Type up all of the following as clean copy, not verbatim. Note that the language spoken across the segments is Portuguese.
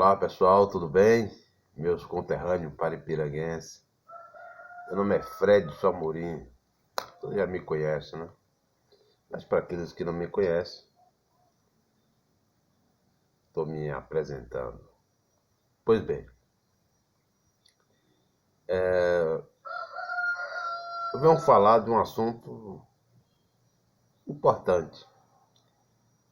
Olá pessoal, tudo bem? Meus conterrâneos paripiranguenses. Meu nome é Fred Amorim. Você já me conhece, né? Mas para aqueles que não me conhecem, estou me apresentando. Pois bem, eu venho falar de um assunto importante,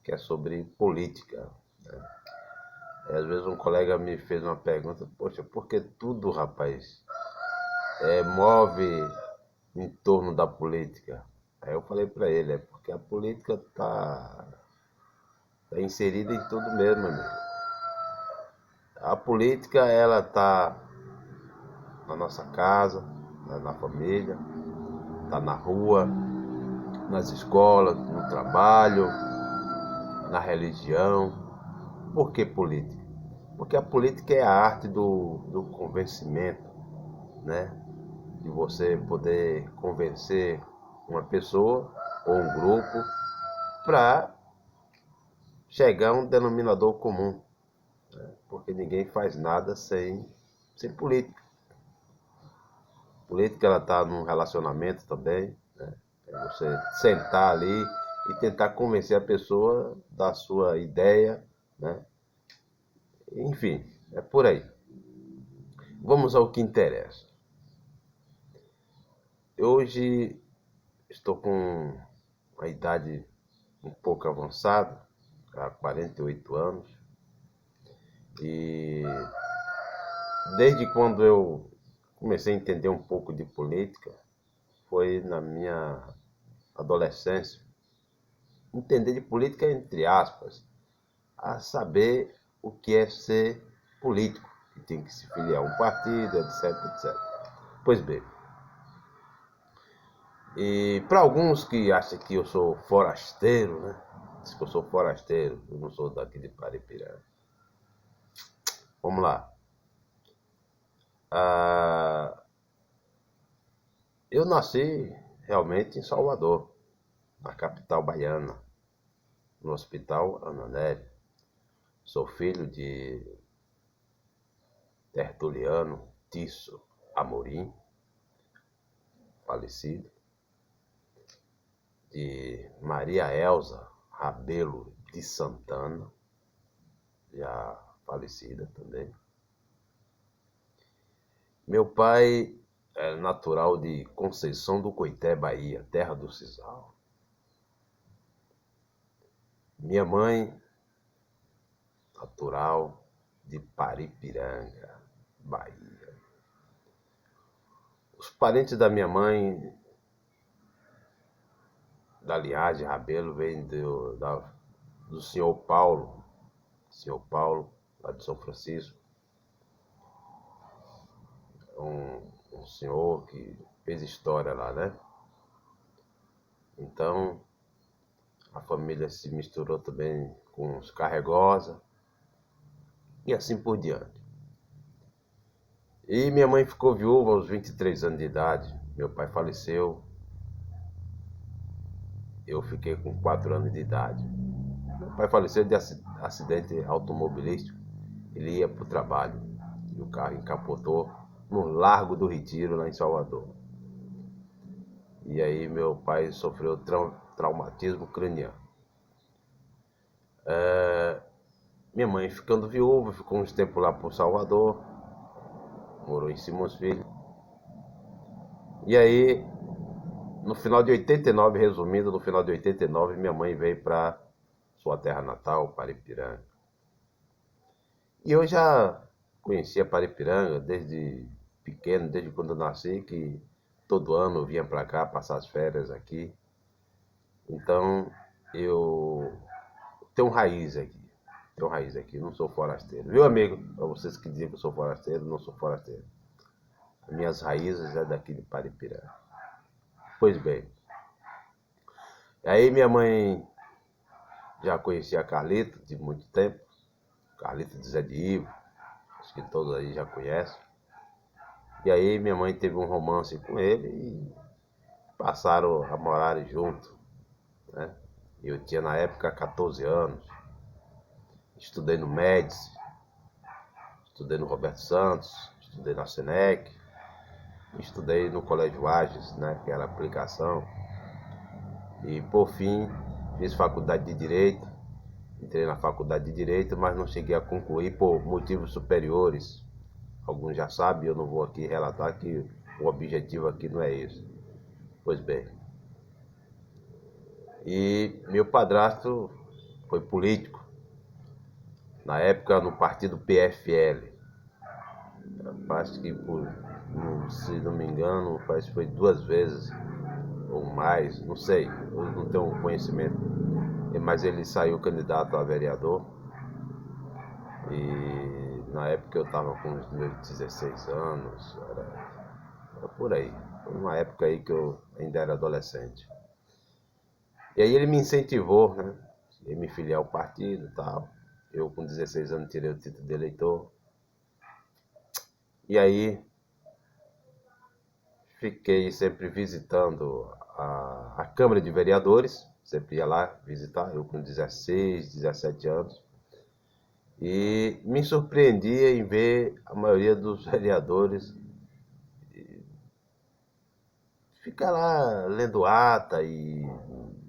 que é sobre política. Às vezes um colega me fez uma pergunta: poxa, por que tudo, rapaz, move em torno da política? Aí eu falei para ele: é porque a política tá inserida em tudo mesmo, meu amigo. A política, ela tá na nossa casa, na família, tá na rua, nas escolas, no trabalho, na religião. Por que política? Porque a política é a arte do convencimento, né? De você poder convencer uma pessoa ou um grupo para chegar a um denominador comum, né? Porque ninguém faz nada sem política. Política, ela está num relacionamento também, né? É você sentar ali e tentar convencer a pessoa da sua ideia, né? Enfim, é por aí. Vamos ao que interessa. Hoje estou com uma idade um pouco avançada, há 48 anos, e desde quando eu comecei a entender um pouco de política, foi na minha adolescência. Entender de política entre aspas, a saber o que é ser político, que tem que se filiar a um partido, etc, etc. Pois bem, e para alguns que acham que eu sou forasteiro, né? Diz que eu sou forasteiro, eu não sou daqui de Paripiranga. Vamos lá. Ah, eu nasci realmente em Salvador, na capital baiana, no Hospital Ana Nery. Sou filho de Tertuliano Tisso Amorim, falecido, de Maria Elza Rabelo de Santana, já falecida também. Meu pai é natural de Conceição do Coité, Bahia, terra do sisal. Minha mãe, natural de Paripiranga, Bahia. Os parentes da minha mãe, da linhagem Rabelo, vêm do senhor Paulo, lá de São Francisco. Um senhor que fez história lá, né? Então, a família se misturou também com os Carregosa e assim por diante. E minha mãe ficou viúva aos 23 anos de idade. Meu pai faleceu. Eu fiquei com 4 anos de idade. Meu pai faleceu de acidente automobilístico. Ele ia para o trabalho e o carro encapotou no Largo do Retiro, lá em Salvador. E aí meu pai sofreu traumatismo craniano. Minha mãe ficando viúva, ficou uns tempos lá por Salvador, morou em Simões Filho. E aí, no final de 89, resumindo, no final de 89, minha mãe veio para sua terra natal, Paripiranga. E eu já conhecia Paripiranga desde pequeno, desde quando eu nasci, que todo ano eu vinha para cá passar as férias aqui. Então, eu tenho raiz aqui. Não sou forasteiro. Viu, amigo? Para vocês que dizem que eu sou forasteiro, não sou forasteiro. As minhas raízes é daqui de Paripiranga. Pois bem, aí minha mãe já conhecia a Carlita de muito tempo. Carlita de Zé de Ivo, acho que todos aí já conhecem. E aí minha mãe teve um romance com ele e passaram a morar junto, né? Eu tinha na época 14 anos, estudei no Médici, Estudei no Roberto Santos, estudei na Senec, estudei no Colégio Ages, né, que era aplicação. E por fim, fiz faculdade de Direito. Entrei na faculdade de Direito, mas não cheguei a concluir por motivos superiores. Alguns já sabem, eu não vou aqui relatar que o objetivo aqui não é esse. Pois bem. E meu padrasto foi político. Na época no partido PFL. Acho que, se não me engano, parece que foi 2 vezes ou mais, não sei, eu não tenho conhecimento. Mas ele saiu candidato a vereador. E na época eu estava com os meus 16 anos, era por aí. Foi uma época aí que eu ainda era adolescente. E aí ele me incentivou, né? A me filiar ao partido e tal. Eu com 16 anos tirei o título de eleitor. E aí fiquei sempre visitando a Câmara de Vereadores. Sempre ia lá visitar, eu com 16, 17 anos. E me surpreendia em ver a maioria dos vereadores ficar lá lendo ata e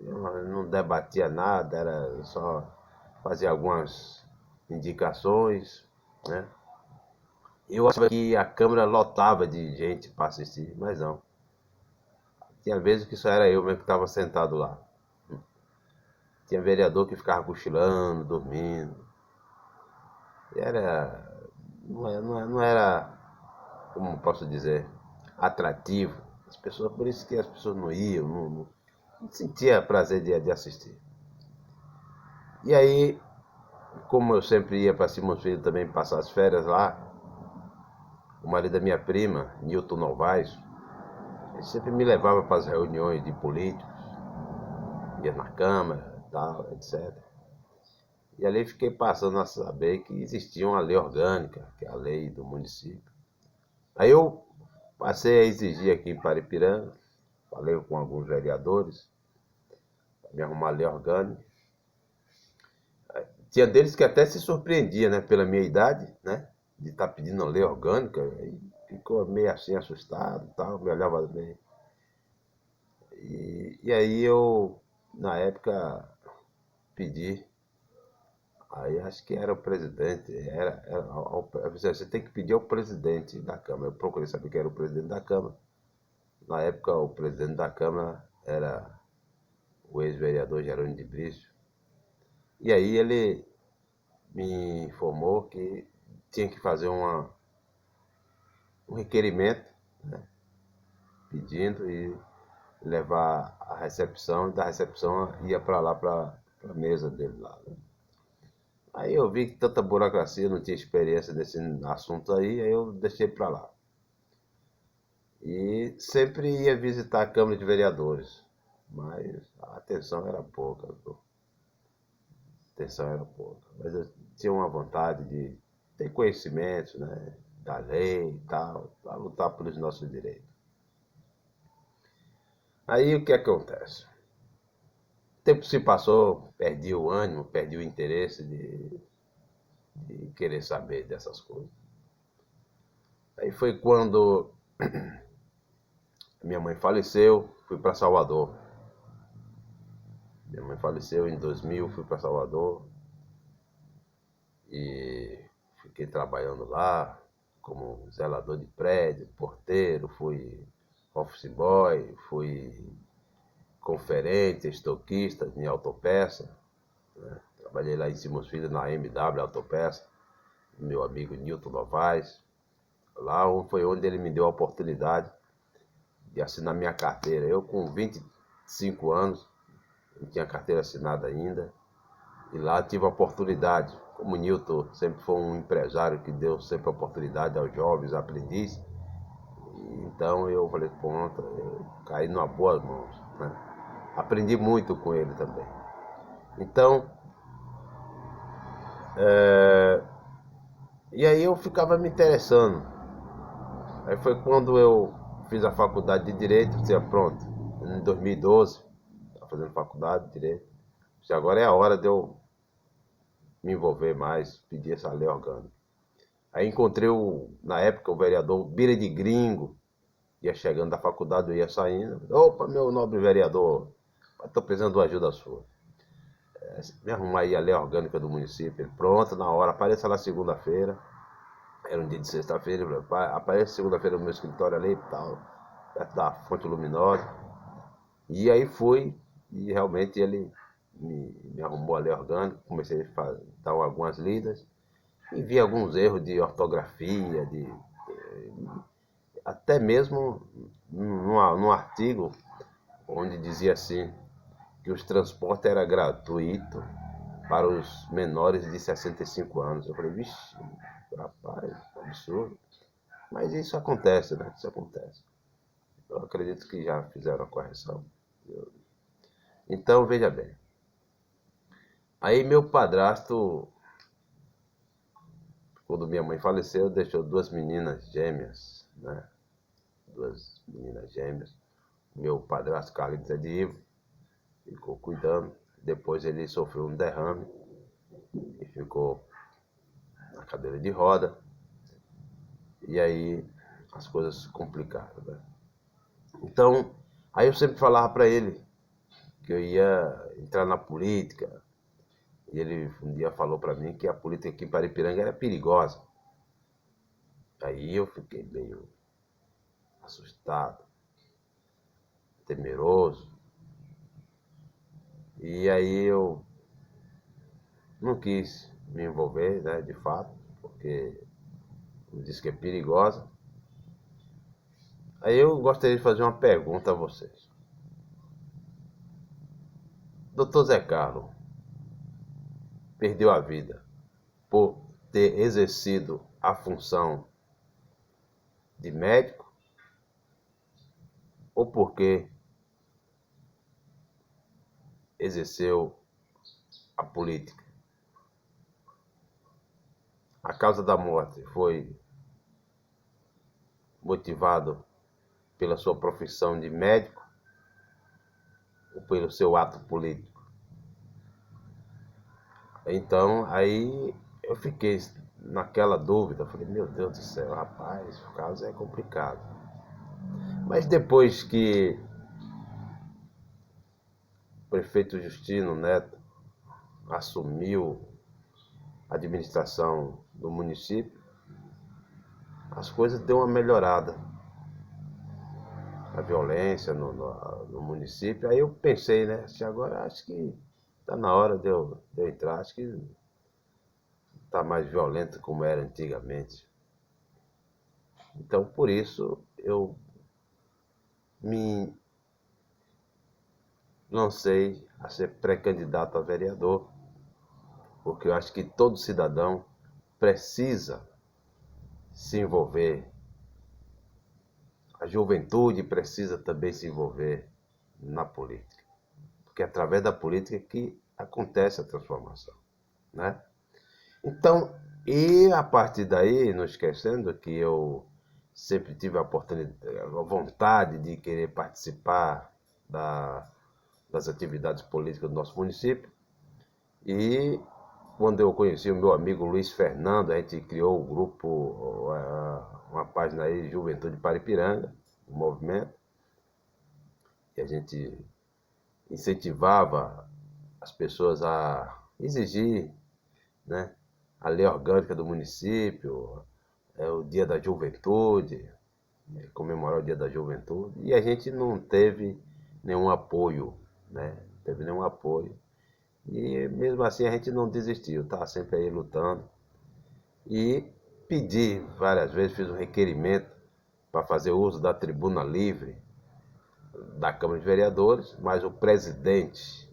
não debatia nada, era só fazer algumas indicações, né? Eu achava que a Câmara lotava de gente para assistir, mas não. Tinha vezes que só era eu mesmo que estava sentado lá. Tinha vereador que ficava cochilando, dormindo. E não era, como posso dizer, atrativo. Por isso que as pessoas não iam, não sentia prazer de assistir. E aí, como eu sempre ia para Simões Filho também passar as férias lá, o marido da minha prima, Nilton Novaes, ele sempre me levava para as reuniões de políticos, ia na Câmara, tal, etc. E ali fiquei passando a saber que existia uma lei orgânica, que é a lei do município. Aí eu passei a exigir aqui em Paripiranga, falei com alguns vereadores, para me arrumar a lei orgânica. Tinha deles que até se surpreendia, né, pela minha idade, né, de estar pedindo a lei orgânica, e ficou meio assim assustado e tal, me olhava bem. E aí eu, na época, pedi. Aí acho que era o presidente, você tem que pedir ao presidente da Câmara. Eu procurei saber quem era o presidente da Câmara. Na época o presidente da Câmara era o ex-vereador Jerônimo de Brício. E aí ele me informou que tinha que fazer um requerimento, né, pedindo e levar a recepção, e da recepção ia para lá, para a mesa dele lá, né? Aí eu vi que tanta burocracia, não tinha experiência nesse assunto aí eu deixei para lá. E sempre ia visitar a Câmara de Vereadores, mas a atenção era pouca, viu? A atenção era pouca. Mas eu tinha uma vontade de ter conhecimento, né, da lei e tal, para lutar pelos nossos direitos. Aí o que acontece? O tempo se passou, perdi o ânimo, perdi o interesse de querer saber dessas coisas. Aí foi quando minha mãe faleceu, fui para Salvador. Minha mãe faleceu em 2000, fui para Salvador e fiquei trabalhando lá como zelador de prédio, porteiro, fui office boy, fui conferente, estoquista em autopeça, né? Trabalhei lá em Simões Filho na MW Autopeça, meu amigo Nilton Novaes. Lá foi onde ele me deu a oportunidade de assinar minha carteira. Eu com 25 anos, não tinha carteira assinada ainda, e lá tive a oportunidade. Como o Nilton sempre foi um empresário que deu sempre oportunidade aos jovens aprendizes, então eu falei, pronto, eu caí numa boa mão, né? Aprendi muito com ele também. Então, e aí eu ficava me interessando. Aí foi quando eu fiz a faculdade de Direito, disse, pronto, em 2012, estava fazendo faculdade de Direito. Disse, agora é a hora de eu me envolver mais, pedir essa lei orgânica. Aí encontrei, na época, o vereador Bira de Gringo, ia chegando da faculdade, eu ia saindo. Opa, meu nobre vereador, estou precisando de uma ajuda sua. Me arrumar aí a lei orgânica do município. Ele, pronto, na hora, apareça lá segunda-feira. Era um dia de sexta-feira, aparece segunda-feira no meu escritório ali, tal, perto da Fonte Luminosa. E aí fui, e realmente ele me arrumou a lei orgânica, comecei a dar algumas lidas, e vi alguns erros de ortografia, até mesmo num artigo onde dizia assim, que os transportes era gratuito para os menores de 65 anos. Eu falei, vixe, rapaz, absurdo. Mas isso acontece, né? Isso acontece. Eu acredito que já fizeram a correção. Então, veja bem. Aí meu padrasto, quando minha mãe faleceu, deixou duas meninas gêmeas, né? Duas meninas gêmeas. Meu padrasto, Carlinhos Edivo, ficou cuidando. Depois ele sofreu um derrame e ficou na cadeira de roda. E aí as coisas se complicaram, né? Então, aí eu sempre falava para ele que eu ia entrar na política. E ele um dia falou para mim que a política aqui em Paripiranga era perigosa. Aí eu fiquei meio assustado, temeroso. E aí eu não quis me envolver, né, de fato, porque me disse que é perigosa. Aí eu gostaria de fazer uma pergunta a vocês. Doutor Zé Carlos perdeu a vida por ter exercido a função de médico ou porque exerceu a política? A causa da morte foi motivado pela sua profissão de médico ou pelo seu ato político? Então, aí eu fiquei naquela dúvida, falei, meu Deus do céu, rapaz, o caso é complicado. Mas depois que o prefeito Justino Neto assumiu a administração do município, as coisas deu uma melhorada. A violência no município. Aí eu pensei, né? Agora acho que está na hora de eu entrar. Acho que está mais violento como era antigamente. Então, por isso, eu me lancei a ser pré-candidato a vereador, porque eu acho que todo cidadão precisa se envolver. A juventude precisa também se envolver na política, porque é através da política que acontece a transformação, né? Então, e a partir daí, não esquecendo que eu sempre tive a oportunidade, a vontade de querer participar das atividades políticas do nosso município. E quando eu conheci o meu amigo Luiz Fernando, a gente criou o grupo, uma página aí, Juventude Paripiranga, um movimento, e a gente incentivava as pessoas a exigir, né, a lei orgânica do município, o Dia da Juventude, comemorar o Dia da Juventude, e a gente não teve nenhum apoio, né? Não teve nenhum apoio. E mesmo assim a gente não desistiu, tá sempre aí lutando. E pedi várias vezes, fiz um requerimento para fazer uso da tribuna livre da Câmara de Vereadores, mas o presidente,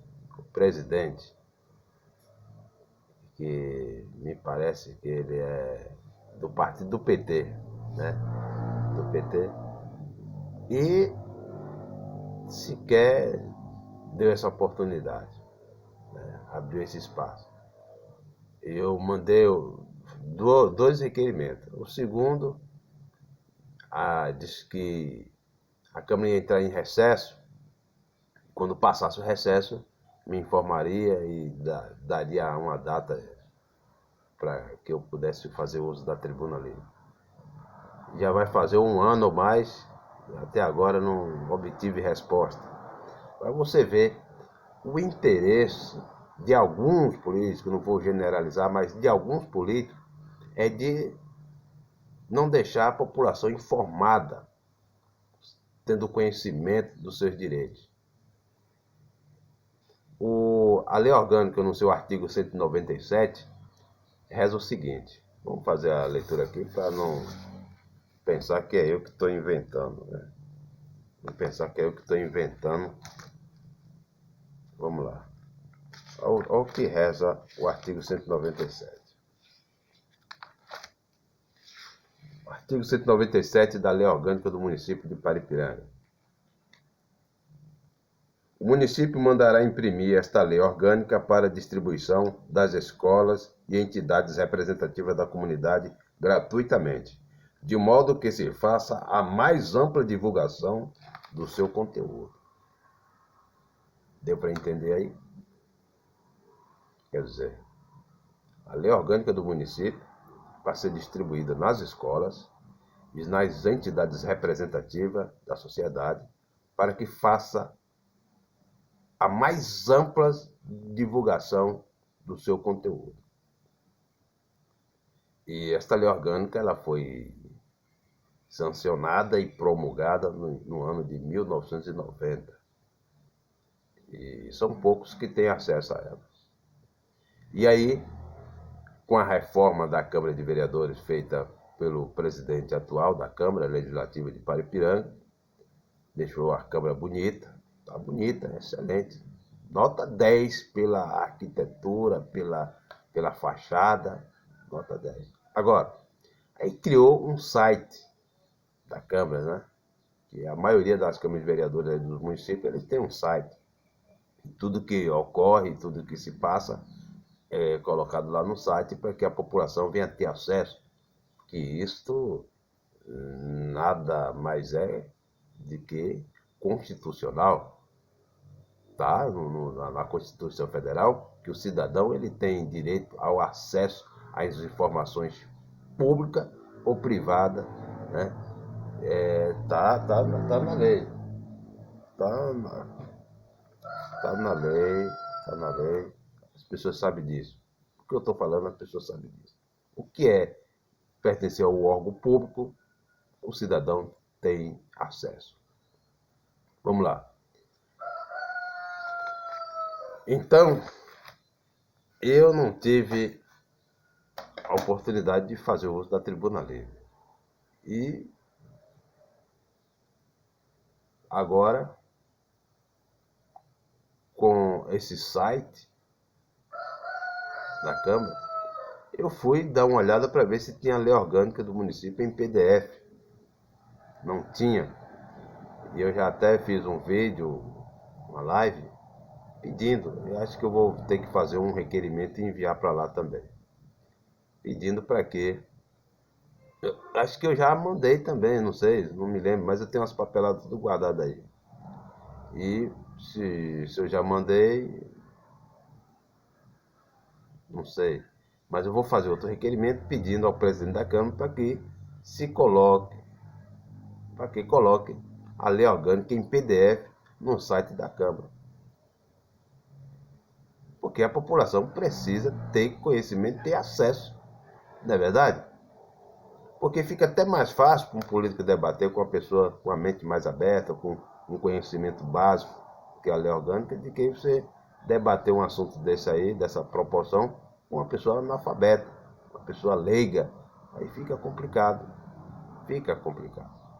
que me parece que ele é do partido do PT, né? Do PT. E sequer deu essa oportunidade, né? Abriu esse espaço. Eu mandei dois requerimentos. O segundo, disse que a Câmara ia entrar em recesso. Quando passasse o recesso, me informaria e daria uma data para que eu pudesse fazer uso da tribuna livre. Já vai fazer 1 ano ou mais, até agora não obtive resposta. Para você ver o interesse de alguns políticos, não vou generalizar, mas de alguns políticos, é de não deixar a população informada, tendo conhecimento dos seus direitos. A lei orgânica, no seu artigo 197, reza o seguinte. Vamos fazer a leitura aqui para não pensar que é eu que estou inventando, né? Não pensar que é eu que estou inventando. Vamos lá. Olha o que reza o artigo 197. O artigo 197 da Lei Orgânica do Município de Paripiranga. O município mandará imprimir esta lei orgânica para distribuição das escolas e entidades representativas da comunidade gratuitamente, de modo que se faça a mais ampla divulgação do seu conteúdo. Deu para entender aí? Quer dizer, a lei orgânica do município vai ser distribuída nas escolas e nas entidades representativas da sociedade para que faça a mais ampla divulgação do seu conteúdo. E esta lei orgânica ela foi sancionada e promulgada no ano de 1990. E são poucos que têm acesso a ela. E aí, com a reforma da Câmara de Vereadores feita pelo presidente atual da Câmara Legislativa de Paripiranga, deixou a Câmara bonita, está bonita, excelente. Nota 10 pela arquitetura, pela fachada, nota 10. Agora, aí criou um site da Câmara, né? Que a maioria das câmaras de vereadores dos municípios, eles têm um site. E tudo que ocorre, tudo que se passa é colocado lá no site para que a população venha ter acesso. Que isto nada mais é de que constitucional. Tá? Na Constituição Federal, que o cidadão ele tem direito ao acesso às informações públicas ou privadas, né? Tá na lei. Tá na lei. As pessoas sabem disso. O que eu estou falando, as pessoas sabem disso. O que é pertencer ao órgão público, o cidadão tem acesso. Vamos lá. Então, eu não tive a oportunidade de fazer uso da tribuna livre. E agora, com esse site da Câmara, eu fui dar uma olhada para ver se tinha a lei orgânica do município em PDF. Não tinha. E eu já até fiz um vídeo, uma live, pedindo. Eu acho que eu vou ter que fazer um requerimento e enviar para lá também. Pedindo para quê? Acho que eu já mandei também, não sei, não me lembro, mas eu tenho umas papeladas tudo guardadas aí. E se eu já mandei, não sei. Mas eu vou fazer outro requerimento pedindo ao presidente da Câmara para que coloque a lei orgânica em PDF no site da Câmara. Porque a população precisa ter conhecimento, ter acesso, não é verdade? Porque fica até mais fácil para um político debater com uma pessoa com a mente mais aberta, com um conhecimento básico, que é a lei orgânica, de que você debater um assunto desse aí, dessa proporção, com uma pessoa analfabeta, uma pessoa leiga. Aí fica complicado.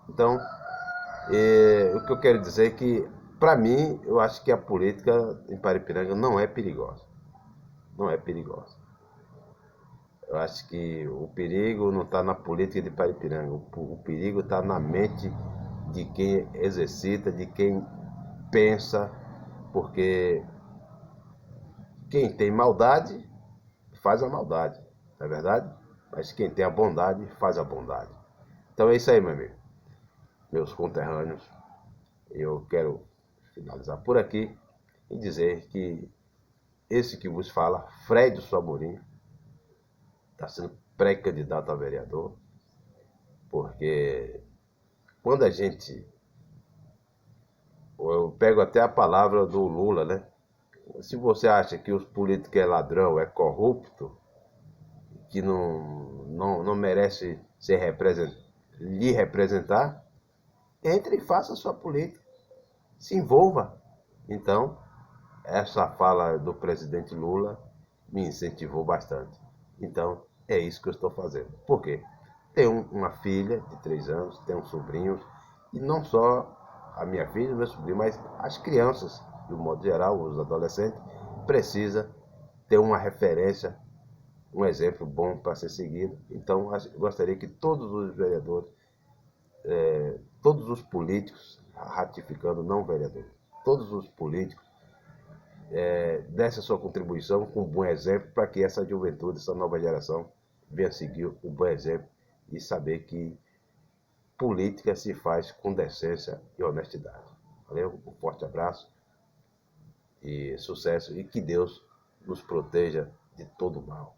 Então, o que eu quero dizer é que, para mim, eu acho que a política em Paripiranga não é perigosa. Não é perigosa. Eu acho que o perigo não está na política de Paripiranga. O perigo está na mente de quem exercita, de quem pensa, porque quem tem maldade faz a maldade, não é verdade? Mas quem tem a bondade faz a bondade. Então é isso aí, meu amigo. Meus conterrâneos, eu quero finalizar por aqui e dizer que esse que vos fala, Fred Amorim, está sendo pré-candidato a vereador, porque quando a gente, eu pego até a palavra do Lula, né? Se você acha que os políticos é ladrão, é corrupto, que não merece lhe representar, entre e faça a sua política, se envolva. Então, essa fala do presidente Lula me incentivou bastante. Então, é isso que eu estou fazendo. Por quê? Tenho uma filha de 3 anos, tenho sobrinhos, e não só a minha filha e meu sobrinho, mas as crianças, de um modo geral, os adolescentes, precisam ter uma referência, um exemplo bom para ser seguido. Então, eu gostaria que todos os vereadores, todos os políticos, ratificando não vereadores, todos os políticos desse a sua contribuição com um bom exemplo para que essa juventude, essa nova geração venha seguir o bom exemplo e saber que política se faz com decência e honestidade. Valeu? Um forte abraço e sucesso, e que Deus nos proteja de todo mal.